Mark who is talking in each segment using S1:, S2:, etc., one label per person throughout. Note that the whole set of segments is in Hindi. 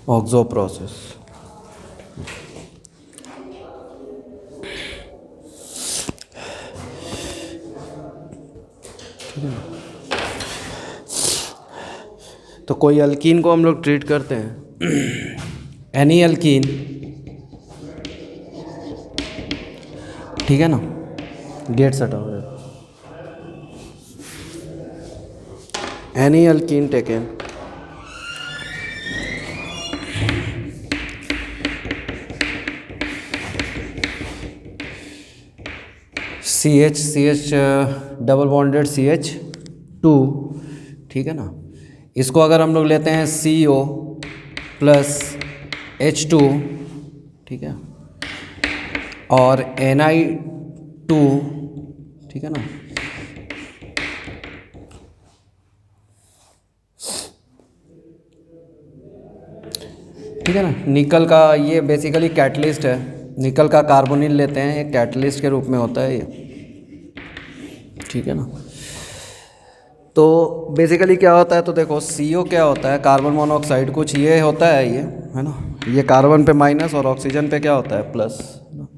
S1: Oxo process. तो कोई अल्कीन को हम लोग ट्रीट करते हैं एनी अल्कीन, ठीक है ना। गेट सटा हो जाए any alkene taken C H double bonded CH2, ठीक है ना। इसको अगर हम लोग लेते हैं CO प्लस H2, ठीक है, और Ni2, ठीक है ना। ठीक है ना। निकल का ये बेसिकली कैटलिस्ट है। निकल का कार्बोनिल लेते हैं, ये कैटलिस्ट के रूप में होता है ये, ठीक है ना। तो बेसिकली क्या होता है, तो देखो CO क्या होता है, कार्बन मोनोऑक्साइड, कुछ ये होता है ये, है ना। ये कार्बन पे माइनस और ऑक्सीजन पे क्या होता है प्लस।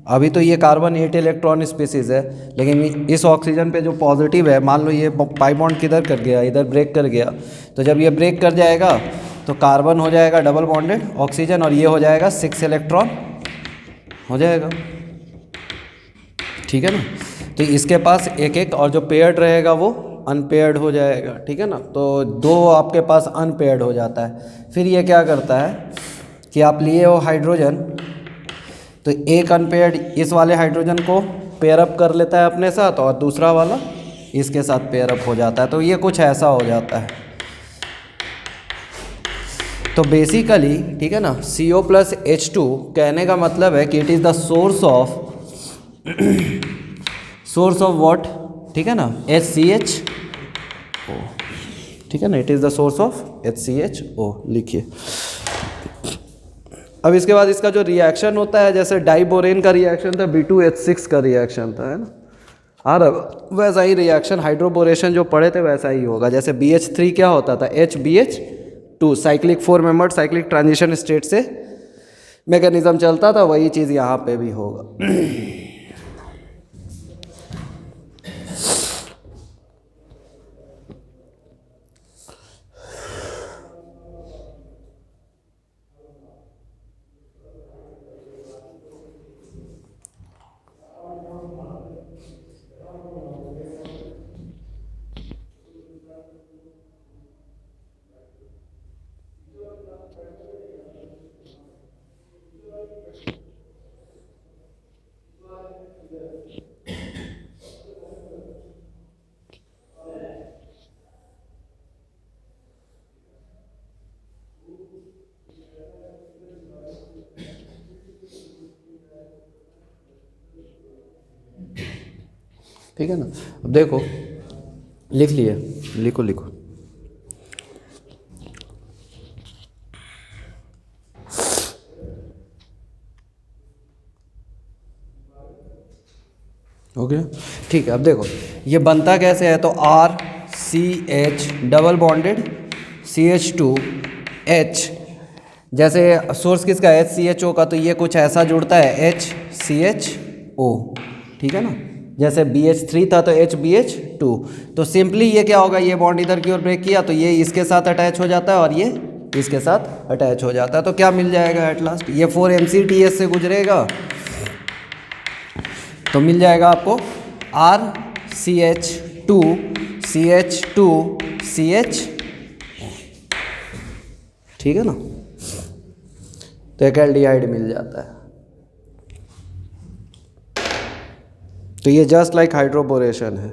S1: अभी तो ये कार्बन 8 इलेक्ट्रॉन स्पीसीज है, लेकिन इस ऑक्सीजन पे जो पॉजिटिव है, मान लो ये पाई बॉन्ड किधर कर गया, इधर ब्रेक कर गया, तो जब ये ब्रेक कर जाएगा तो कार्बन हो जाएगा डबल बॉन्डेड ऑक्सीजन, और ये हो जाएगा 6 इलेक्ट्रॉन हो जाएगा, ठीक है ना। तो इसके पास एक एक, और जो पेयर्ड रहेगा वो अनपेयर्ड हो जाएगा, ठीक है ना। तो दो आपके पास अनपेयर्ड हो जाता है। फिर ये क्या करता है कि आप लिए हो हाइड्रोजन, तो एक अनपेयर्ड इस वाले हाइड्रोजन को पेयरअप कर लेता है अपने साथ, और दूसरा वाला इसके साथ पेयरअप हो जाता है। तो ये कुछ ऐसा हो जाता है। तो बेसिकली, ठीक है ना, CO प्लस H2 कहने का मतलब है कि it is the source of what, ठीक है ना, HCHO, ठीक है ना। It is the source of HCHO लिखिए। अब इसके बाद इसका जो रिएक्शन होता है, जैसे डाइबोरेन का रिएक्शन था, B2H6 का रिएक्शन था, है ना। और वैसा ही रिएक्शन हाइड्रोबोरेशन जो पढ़े थे वैसा ही होगा। जैसे BH3 क्या होता था, HBH2, cyclic 4 membered cyclic transition state से मैकेनिज्म चलता था, वही चीज़ यहाँ पे भी होगा। ठीक है ना। अब देखो, लिख लिए, लिखो लिखो। ओके, ठीक है। अब देखो ये बनता कैसे है, तो RCH डबल बॉन्डेड CH2H, जैसे सोर्स किसका है, HCHO का, तो ये कुछ ऐसा जुड़ता है HCHO, ठीक है ना। जैसे BH3 था तो HBH2, तो सिंपली ये क्या होगा, ये बॉन्ड इधर की ओर ब्रेक किया तो ये इसके साथ अटैच हो जाता है और ये इसके साथ अटैच हो जाता है। तो क्या मिल जाएगा एट लास्ट, ये 4 MCTS से गुजरेगा तो मिल जाएगा आपको RCH2 CH2 CH, ठीक है ना। तो एक एल्डिहाइड मिल जाता है। तो ये जस्ट लाइक हाइड्रोबोरेशन है।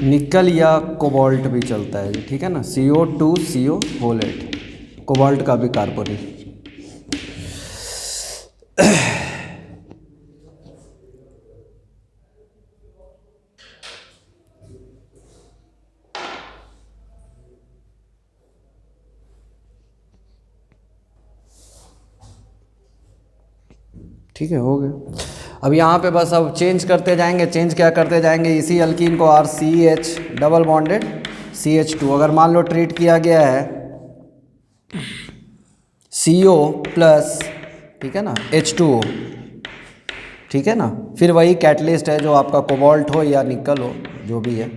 S1: निकल या कोबाल्ट भी चलता है, ठीक है ना, CO2CO होलेट, कोबाल्ट का भी कार्बोनिल। ठीक है, हो गया। अब यहाँ पे बस अब चेंज करते जाएंगे, चेंज क्या करते जाएंगे, इसी अल्कीन को RCH डबल बॉन्डेड CH2, अगर मान लो ट्रीट किया गया है CO प्लस, ठीक है ना, H2O, ठीक है ना, फिर वही कैटलिस्ट है जो आपका कोबाल्ट हो या निकल हो, जो भी है,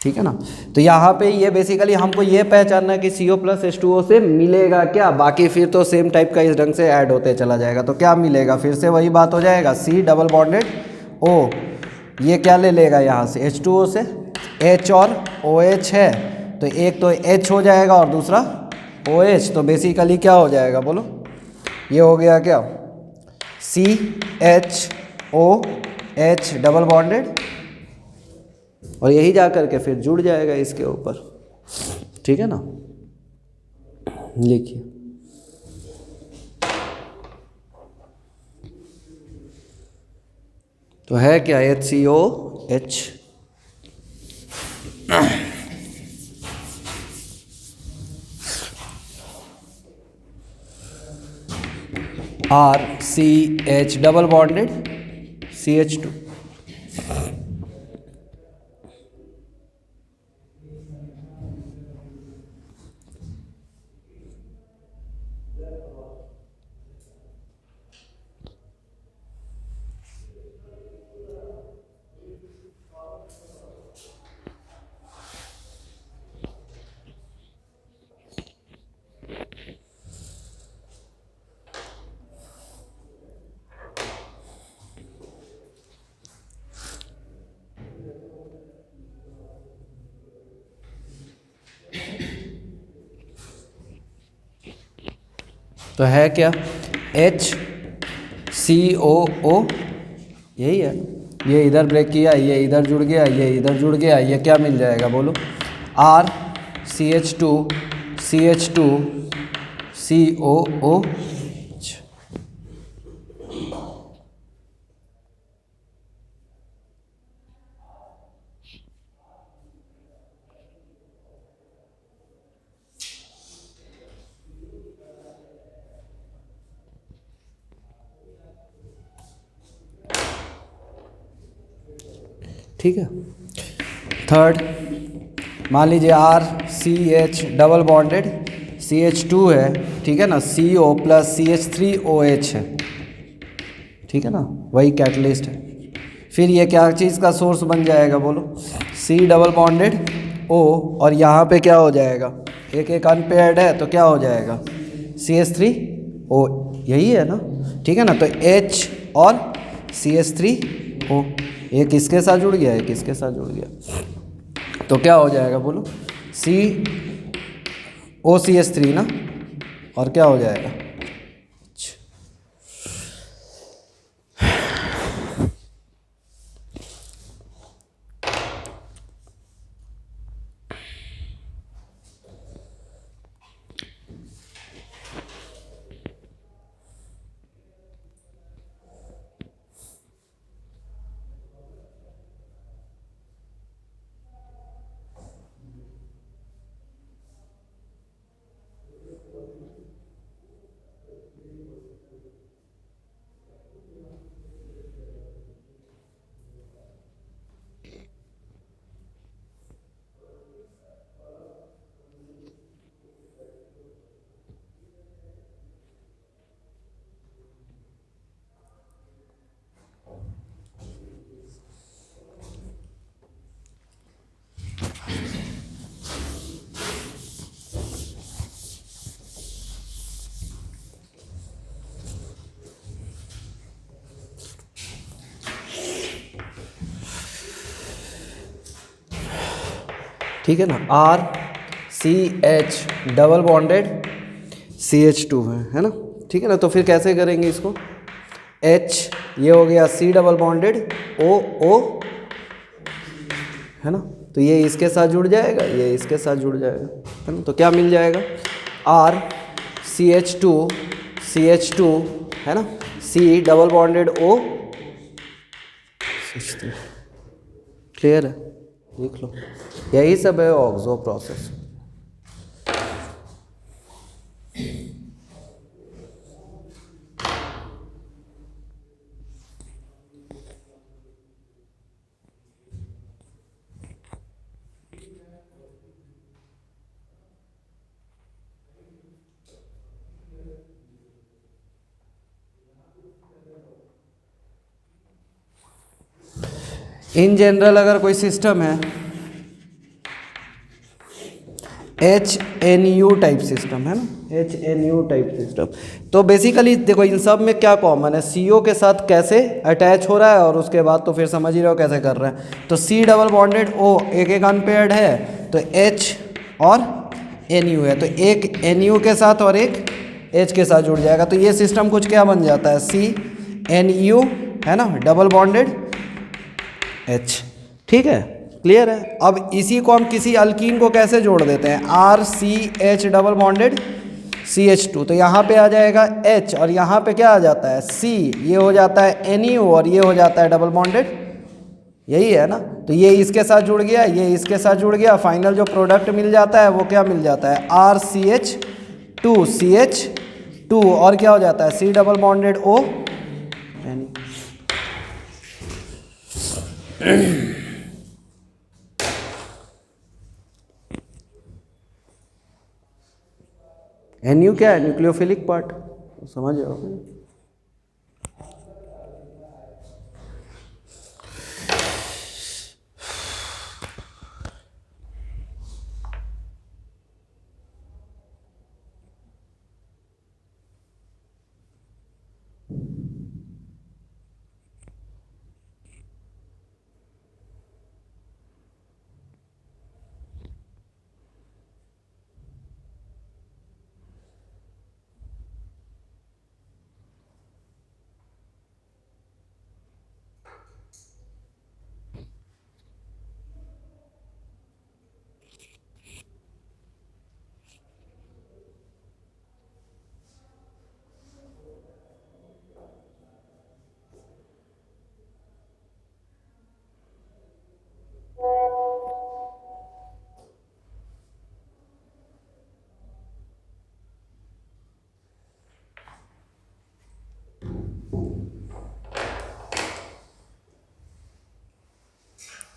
S1: ठीक है ना। तो यहाँ पे ये बेसिकली हमको ये पहचानना है कि CO प्लस H2O से मिलेगा क्या, बाकी फिर तो सेम टाइप का इस ढंग से ऐड होते चला जाएगा। तो क्या मिलेगा, फिर से वही बात हो जाएगा, C डबल बॉन्डेड O, ये क्या ले लेगा यहाँ से H2O से, H और OH है, तो एक तो H हो जाएगा और दूसरा OH, तो बेसिकली क्या हो जाएगा बोलो, ये हो गया क्या, CHOH डबल बॉन्डेड, और यही जा करके फिर जुड़ जाएगा इसके ऊपर, ठीक है ना। लिखिए, तो है क्या, HCOH, RCH double bonded CH2, तो है क्या, HCOO, यही है, ये इधर ब्रेक किया, ये इधर जुड़ गया, ये इधर जुड़ गया, ये क्या मिल जाएगा बोलो, RCH2 CH2 COOH, ठीक है। थर्ड, मान लीजिए RCH डबल बॉन्डेड CH2 है, ठीक है ना, CO प्लस CH3OH है, ठीक है ना, वही कैटलिस्ट है। फिर ये क्या चीज़ का सोर्स बन जाएगा बोलो, C डबल बॉन्डेड O, और यहाँ पे क्या हो जाएगा, एक एक अनपेयर्ड है तो क्या हो जाएगा, CH3O, यही है ना, ठीक है ना। तो H और CH3O, एक इसके साथ जुड़ गया, एक इसके साथ जुड़ गया, तो क्या हो जाएगा बोलो, COCH3 ना, और क्या हो जाएगा, ठीक है ना। RCH डबल बॉन्डेड CH2 है ना, ठीक है ना। तो फिर कैसे करेंगे इसको, H ये हो गया C डबल बॉन्डेड OO है ना। तो ये इसके साथ जुड़ जाएगा, ये इसके साथ जुड़ जाएगा, है ना। तो क्या मिल जाएगा, R CH2 है ना, C double bonded O CH3। Clear है, लिख लो। यही सब है ऑक्सो प्रोसेस। इन जनरल अगर कोई सिस्टम है HNU टाइप सिस्टम, है ना, HNU टाइप सिस्टम, तो बेसिकली देखो इन सब में क्या कॉमन है, CO के साथ कैसे अटैच हो रहा है, और उसके बाद तो फिर समझ ही रहे हो कैसे कर रहे हैं। तो C डबल बॉन्डेड O एक एक अनपेयर्ड है, तो H और NU है, तो एक NU के साथ और एक H के साथ जुड़ जाएगा। तो ये सिस्टम कुछ क्या बन जाता है, CNU, है ना, डबल बॉन्डेड H। ठीक है, क्लियर है। अब इसी को हम किसी अल्कीन को कैसे जोड़ देते हैं, RCH डबल बॉन्डेड CH2, तो यहाँ पे आ जाएगा H और यहाँ पे क्या आ जाता है C, ये हो जाता है NU और ये हो जाता है डबल बॉन्डेड, यही है ना। तो ये इसके साथ जुड़ गया, ये इसके साथ जुड़ गया, फाइनल जो प्रोडक्ट मिल जाता है वो क्या मिल जाता है, RCH2CH2 और क्या हो जाता है C double bonded O NU क्या है, न्यूक्लियोफिलिक पार्ट, समझ रहे हो।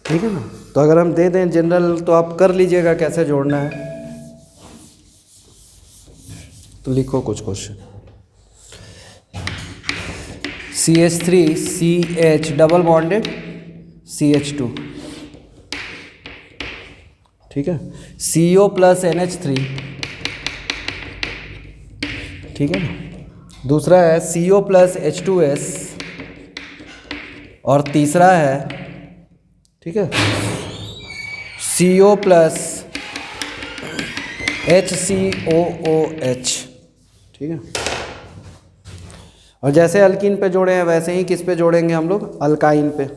S1: ठीक है ना। तो अगर हम दे दें जनरल तो आप कर लीजिएगा कैसे जोड़ना है, तो लिखो कुछ question. CH3CH double bonded CH2, ठीक है, CO प्लस NH3, ठीक है ना। दूसरा है CO प्लस H2S और तीसरा है, ठीक है, CO प्लस HCOOH, ठीक है। और जैसे अल्कीन पे जोड़े हैं वैसे ही किस पे जोड़ेंगे हम लोग, अल्काइन पे।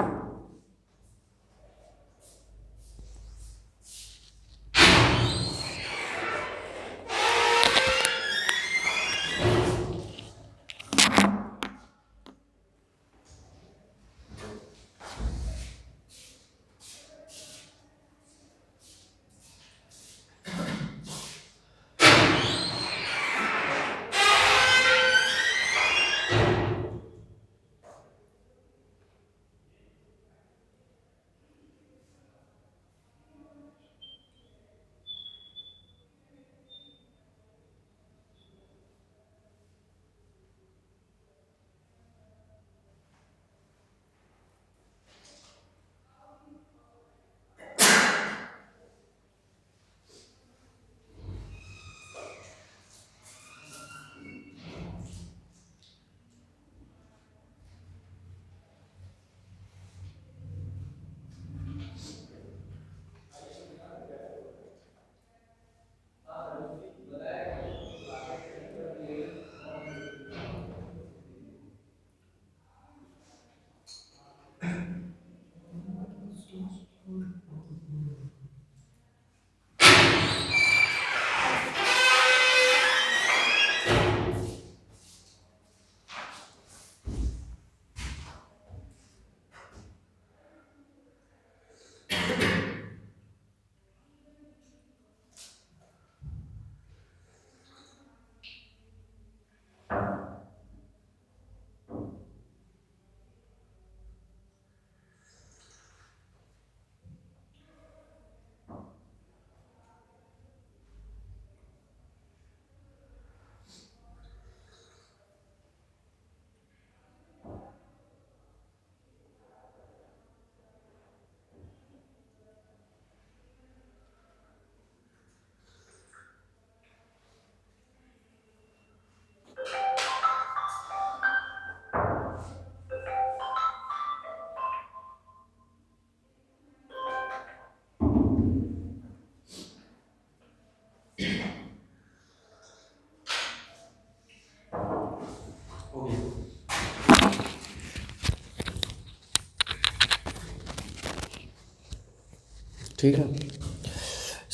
S1: ठीक है।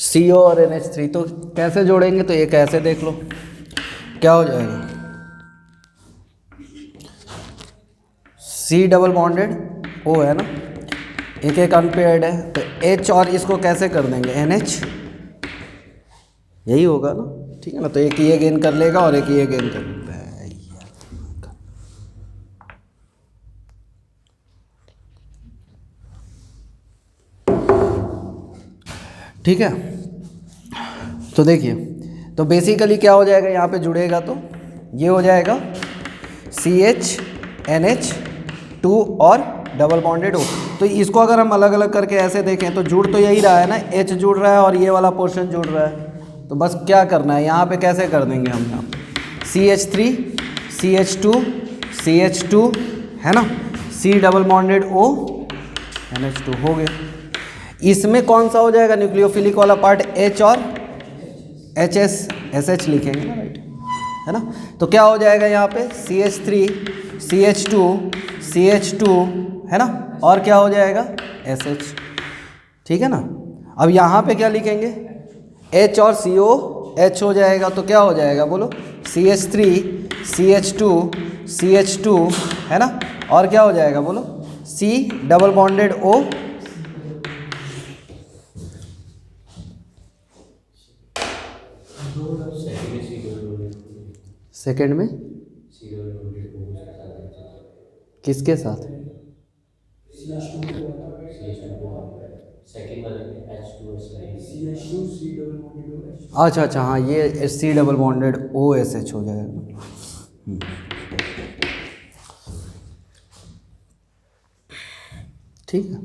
S1: CO और NH3 तो कैसे जोड़ेंगे, तो ये कैसे देख लो क्या हो जाएगा, C डबल बॉन्डेड O है ना, एक एक अनपेयर्ड है, तो H और इसको कैसे कर देंगे NH, यही होगा ना। ठीक है ना, तो एक ये गेन कर लेगा और एक ये गेन कर लेगा। ठीक है, तो देखिए, तो बेसिकली क्या हो जाएगा यहाँ पे जुड़ेगा, तो ये हो जाएगा CH NH2 और डबल बॉन्डेड O। तो इसको अगर हम अलग अलग करके ऐसे देखें तो जुड़ तो यही रहा है ना, H जुड़ रहा है और ये वाला पोर्शन जुड़ रहा है। तो बस क्या करना है यहाँ पे, कैसे कर देंगे हम यहाँ CH3 CH2 CH2 है ना, C double bonded O NH2 हो गया। इसमें कौन सा हो जाएगा न्यूक्लियोफिलिक वाला पार्ट, H और HS SH लिखेंगे ना, राइट है ना। तो क्या हो जाएगा यहाँ पे CH3 CH2 CH2 है ना, और क्या हो जाएगा SH। ठीक है ना। अब यहाँ पे क्या लिखेंगे, H और CO H हो जाएगा, तो क्या हो जाएगा बोलो, CH3 CH2 CH2 है ना, और क्या हो जाएगा बोलो, C double bonded O second में किसके साथ, अच्छा अच्छा हाँ, ये C डबल बॉन्डेड OSH हो जाएगा। ठीक है,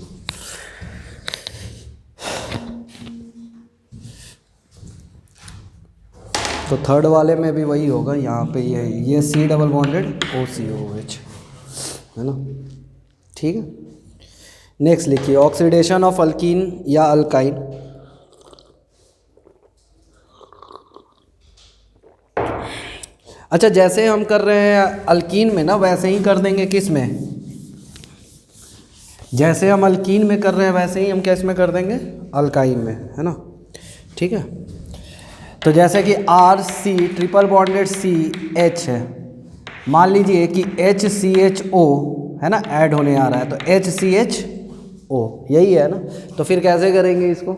S1: तो थर्ड वाले में भी वही होगा, यहाँ पे ये C डबल बॉन्डेड OCOH है ना। ठीक है, नेक्स्ट लिखिए ऑक्सीडेशन ऑफ अल्कीन या अल्काइन। अच्छा, जैसे हम कर रहे हैं अल्कीन में ना, वैसे ही कर देंगे किस में, जैसे हम अल्कीन में कर रहे हैं वैसे ही हम किस में कर देंगे, अल्काइन में है ना। ठीक है, तो जैसे कि RC ट्रिपल बॉन्डेड CH है, मान लीजिए कि HCHO है ना ऐड होने आ रहा है, तो HCHO यही है ना। तो फिर कैसे करेंगे इसको,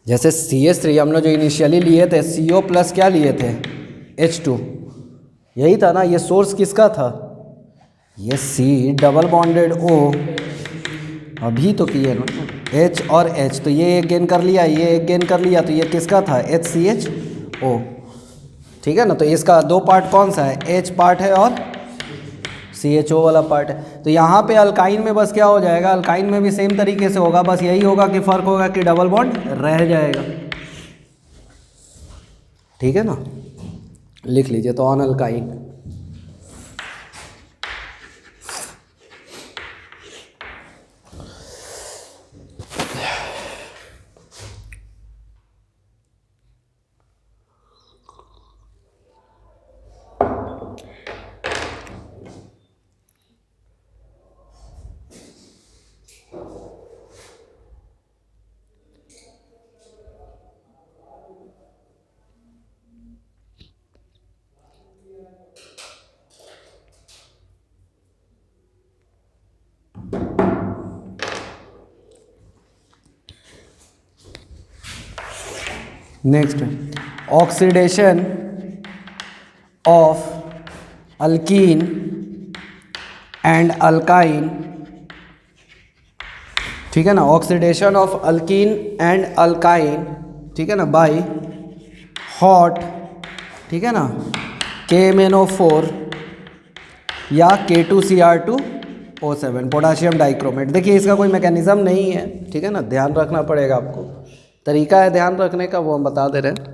S1: जैसे CH3 हम लोग जो इनिशियली लिए थे, CO प्लस क्या लिए थे H2, यही था ना, ये सोर्स किसका था, ये C डबल बॉन्डेड O अभी तो किए ना, H और H, तो ये एक गेन कर लिया, ये एक गेन कर लिया, तो ये किसका था HCHO। ठीक है ना, तो इसका दो पार्ट कौन सा है, H पार्ट है और CHO वाला पार्ट है। तो यहाँ पे अल्काइन में बस क्या हो जाएगा, अल्काइन में भी सेम तरीके से होगा, बस यही होगा कि फ़र्क होगा कि डबल बॉन्ड रह जाएगा। ठीक है ना, लिख लीजिए तो on alkyne. Next, oxidation of alkyne and alkyne. ठीक है ना, oxidation of alkyne and alkyne, ठीक है ना, बाय हॉट, ठीक है ना, KMnO4 या K2Cr2O7 पोटाशियम डाइक्रोमेट। देखिए इसका कोई मैकेनिज़्म नहीं है, ठीक है ना, ध्यान रखना पड़ेगा आपको, तरीका है ध्यान रखने का, वो हम बता दे रहे हैं।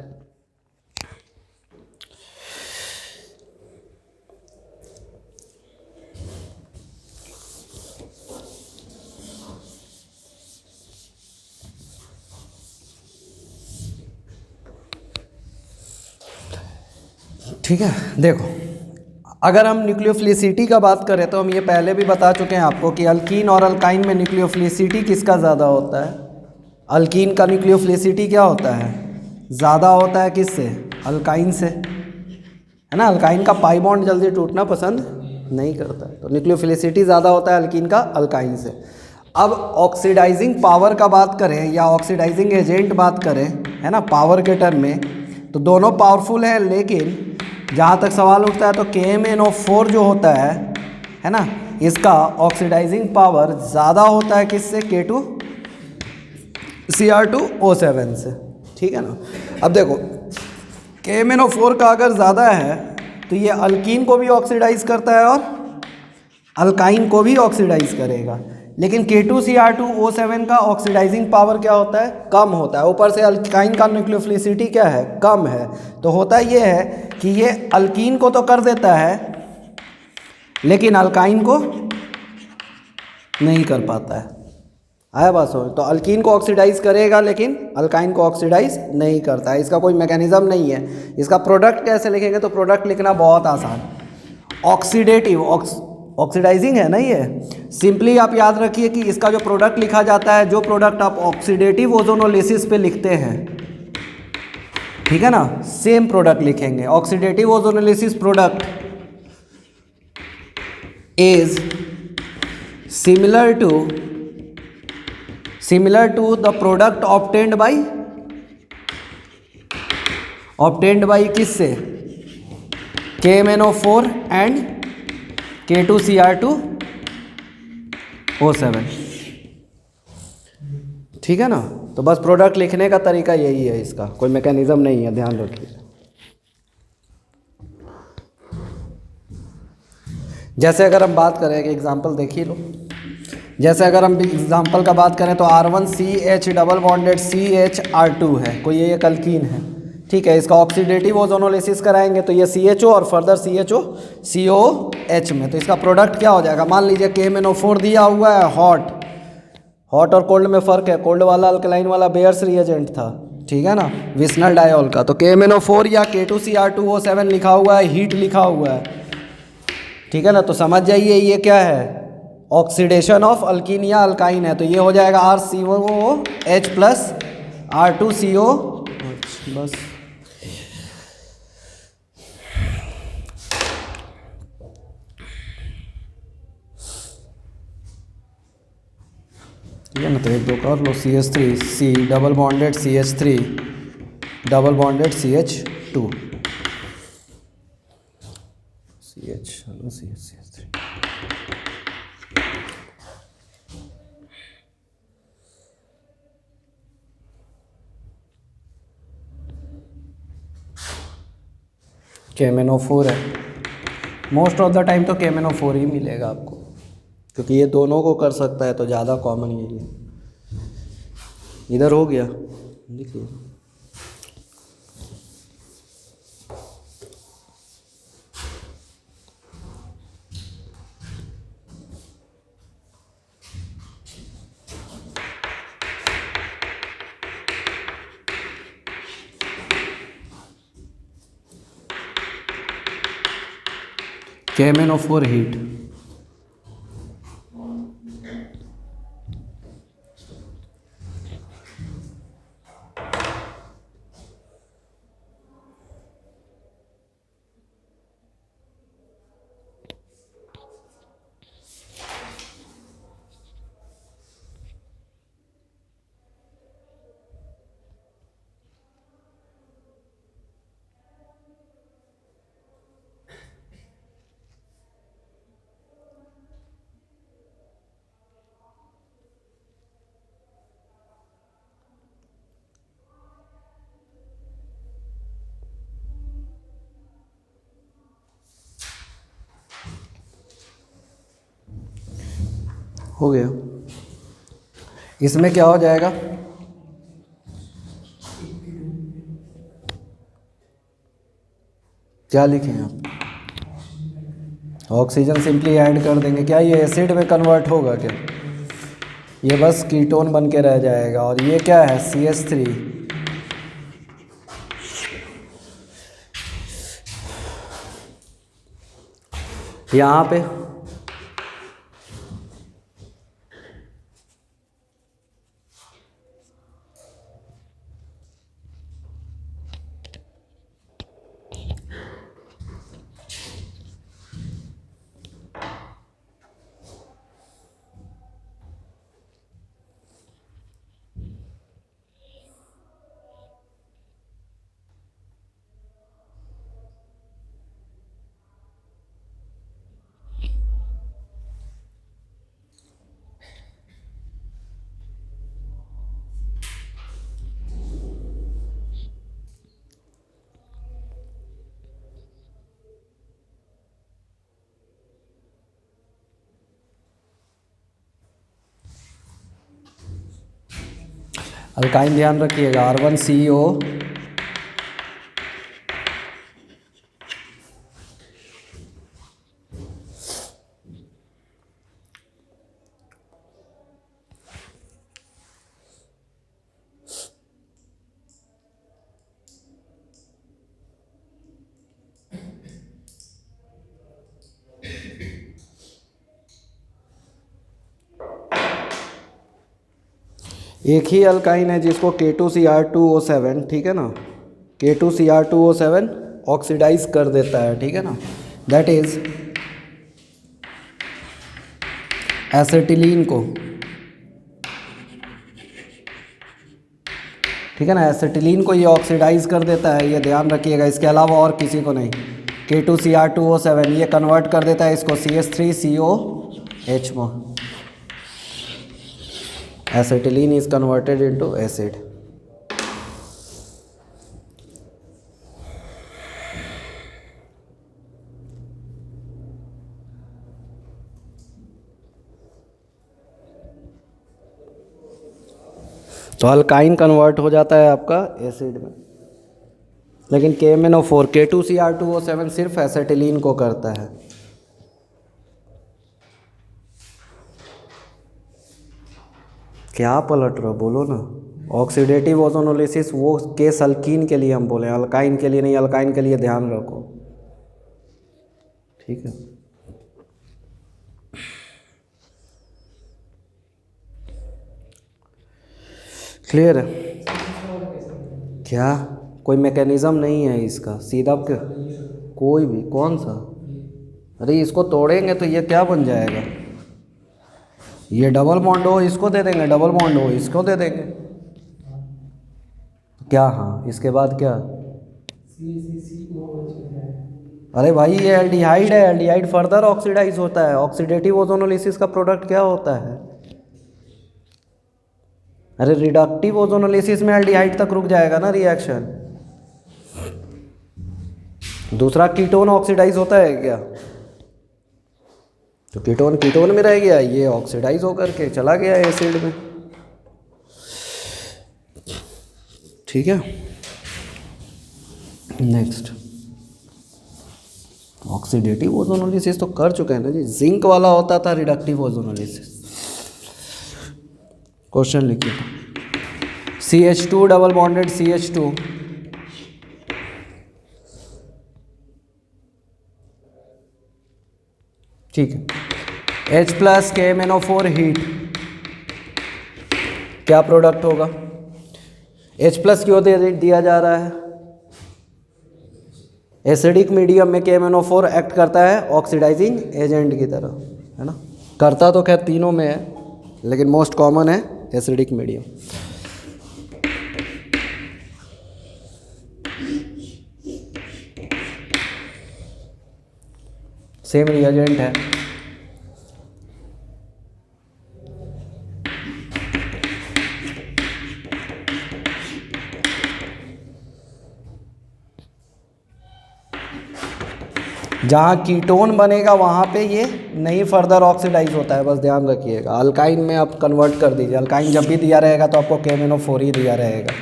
S1: ठीक है, देखो अगर हम न्यूक्लियोफिलिसिटी का बात करें तो हम ये पहले भी बता चुके हैं आपको कि अल्कीन और अल्काइन में न्यूक्लियोफिलिसिटी किसका ज़्यादा होता है? अल्कीन का न्यूक्लियोफिलिसिटी क्या होता है? ज़्यादा होता है किससे? अल्काइन से, है ना। अल्काइन का पाई बॉन्ड जल्दी टूटना पसंद नहीं करता है, तो न्यूक्लियोफिलिसिटी ज़्यादा होता है अल्कीन का अल्काइन से। अब ऑक्सीडाइजिंग पावर का बात करें या ऑक्सीडाइजिंग एजेंट बात करें, है ना, पावर के टर्म में, तो दोनों पावरफुल हैं, लेकिन जहाँ तक सवाल उठता है तो KMnO4 जो होता है ना, इसका ऑक्सीडाइजिंग पावर ज़्यादा होता है किससे? K2Cr2O7 से, ठीक है ना। अब देखो KMnO4 का अगर ज़्यादा है तो ये अल्कीन को भी ऑक्सीडाइज करता है और अल्काइन को भी ऑक्सीडाइज करेगा, लेकिन K2Cr2O7 का ऑक्सीडाइजिंग पावर क्या होता है? कम होता है। ऊपर से अल्काइन का न्यूक्लियोफिलिसिटी क्या है? कम है। तो होता ये है कि ये अल्कीन को तो कर देता है लेकिन अल्काइन को नहीं कर पाता है। आया बात समझ? तो अल्कीन को ऑक्सीडाइज करेगा लेकिन अल्काइन को ऑक्सीडाइज नहीं करता है। इसका कोई मैकेनिज्म नहीं है। इसका प्रोडक्ट कैसे लिखेंगे? तो प्रोडक्ट लिखना बहुत आसान, ऑक्सीडेटिव, ऑक्सीडाइजिंग है ना ये। सिंपली आप याद रखिए कि इसका जो प्रोडक्ट लिखा जाता है, जो प्रोडक्ट आप ऑक्सीडेटिव ओजोनोलिसिस पे लिखते हैं, ठीक है ना, सेम प्रोडक्ट लिखेंगे। Oxidative ozonolysis product is similar to the product obtained by किससे? KMnO4 and K2Cr2O7, ठीक है ना। तो बस प्रोडक्ट लिखने का तरीका यही है, इसका कोई मैकेनिज्म नहीं है, ध्यान रखिए। जैसे अगर हम बात करें, एक एग्जांपल देखिए लो, जैसे अगर हम एग्जांपल का बात करें तो R1CH डबल बॉन्डेड CHR2 है, कोई ये एक अल्कीन है, ठीक है। इसका ऑक्सीडेटिव ओजोनोलिसिस कराएंगे तो ये CHO और फर्दर CHO COH में, तो इसका प्रोडक्ट क्या हो जाएगा? मान लीजिए KMnO4 दिया हुआ है, हॉट और कोल्ड में फ़र्क है, कोल्ड वाला अल्कलाइन वाला बेयर्स रिएजेंट था, ठीक है ना, विस्नल डायोल का। तो KMnO4 या K2Cr2O7 लिखा हुआ है, हीट लिखा हुआ है, ठीक है ना। तो समझ जाइए ये क्या है? ऑक्सीडेशन ऑफ अल्कीन या अल्काइन है। तो ये हो जाएगा RCOOH प्लस R2COH, बस। ठीक है ना। तो एक दो कर लो, CH3 C double bonded CH3 double bonded CH2 CH3। KMnO4 है, मोस्ट ऑफ द टाइम तो KMnO4 ही मिलेगा आपको, क्योंकि ये दोनों को कर सकता है, तो ज़्यादा कॉमन यही है। इधर हो गया, देखिए KMnO4 हीट, हो गया। इसमें क्या हो जाएगा? क्या लिखें आप? ऑक्सीजन सिंपली ऐड कर देंगे। क्या ये एसिड में कन्वर्ट होगा क्या? ये बस कीटोन बन के रह जाएगा। और ये क्या है? CH3, यहाँ पे अल्काइन ध्यान रखिएगा, R1CO एक ही अल्काइन है जिसको K2Cr2O7, ठीक है ना, K2Cr2O7 ऑक्सीडाइज कर देता है, ठीक है ना, दैट इज एसिटिलीन को, ठीक है ना, एसिटिलीन को ये ऑक्सीडाइज कर देता है, ये ध्यान रखिएगा, इसके अलावा और किसी को नहीं। K2Cr2O7 ये कन्वर्ट कर देता है इसको CH3COH में, acetylene is converted into acid. तो अल्काइन कन्वर्ट हो जाता है आपका एसिड में, लेकिन KMnO4 K2Cr2O7 सिर्फ एसिटिलीन को करता है। क्या पलट रहे हो, बोलो ना। ऑक्सीडेटिव ओजोनोलिसिस वो केस अल्कीन के लिए हम बोले, अल्काइन के लिए नहीं, अल्काइन के लिए ध्यान रखो, ठीक है। क्लियर है क्या? कोई मैकेनिज्म नहीं है इसका, सीधा कोई भी, कौन सा? अरे इसको तोड़ेंगे तो ये क्या बन जाएगा, ये डबल बॉन्ड हो इसको दे देंगे, डबल बॉन्ड हो इसको दे देंगे, क्या? हाँ, इसके बाद क्या? अरे भाई ये एल्डिहाइड है, एल्डिहाइड फर्दर ऑक्सीडाइज होता है, ऑक्सीडेटिव ओजोनोलिसिस का प्रोडक्ट क्या होता है? अरे रिडक्टिव ओजोनोलिसिस में एल्डिहाइड तक रुक जाएगा ना रिएक्शन, दूसरा कीटोन ऑक्सीडाइज होता है क्या? तो कीटोन कीटोन में रह गया, ये ऑक्सीडाइज होकर के चला गया एसिड में, ठीक है। नेक्स्ट ऑक्सीडेटिव ओजोनोलिसिस तो कर चुके हैं ना जी, जिंक वाला होता था रिडक्टिव ओजोनोलिसिस। क्वेश्चन लिखिए, CH2 डबल बॉन्डेड CH2 ठीक है, H प्लस KMnO4 हीट, क्या प्रोडक्ट होगा? H प्लस क्यों दिया जा रहा है? एसिडिक मीडियम में KMnO4 एक्ट करता है ऑक्सीडाइजिंग एजेंट की तरह, है ना। करता तो खैर तीनों में है, लेकिन मोस्ट कॉमन है एसिडिक मीडियम। सेम रिएजेंट है, जहाँ कीटोन बनेगा वहाँ पे ये नहीं फर्दर ऑक्सीडाइज होता है, बस ध्यान रखिएगा। अल्काइन में आप कन्वर्ट कर दीजिए, अल्काइन जब भी दिया रहेगा तो आपको KMnO4 ही दिया रहेगा।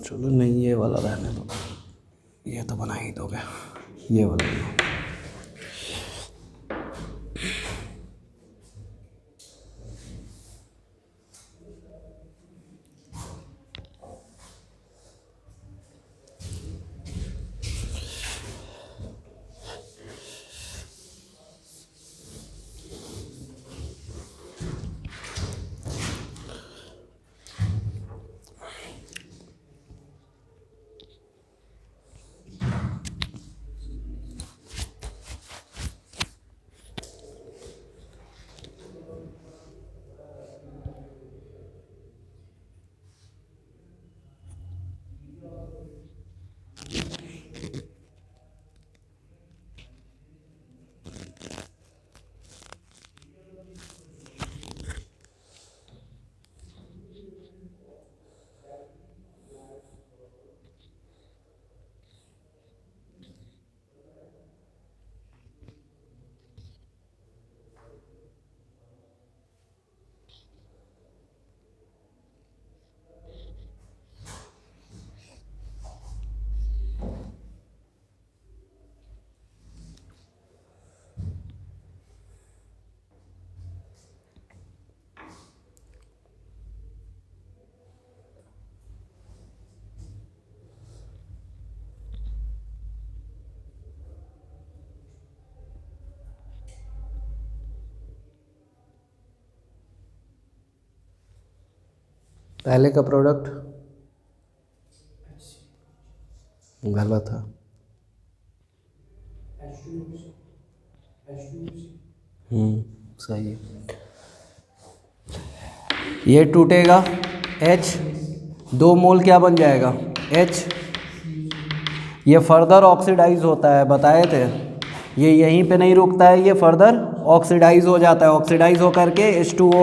S1: चलो नहीं, ये वाला रहने दो, ये तो बना ही दोगे, ये वाला दो। पहले का प्रोडक्ट गलत है। सही है। ये टूटेगा, H 2 मोल क्या बन जाएगा, H। ये फर्दर ऑक्सीडाइज होता है, बताए थे। ये यहीं पे नहीं रुकता है, ये फर्दर ऑक्सीडाइज हो जाता है, ऑक्सीडाइज होकर के H2O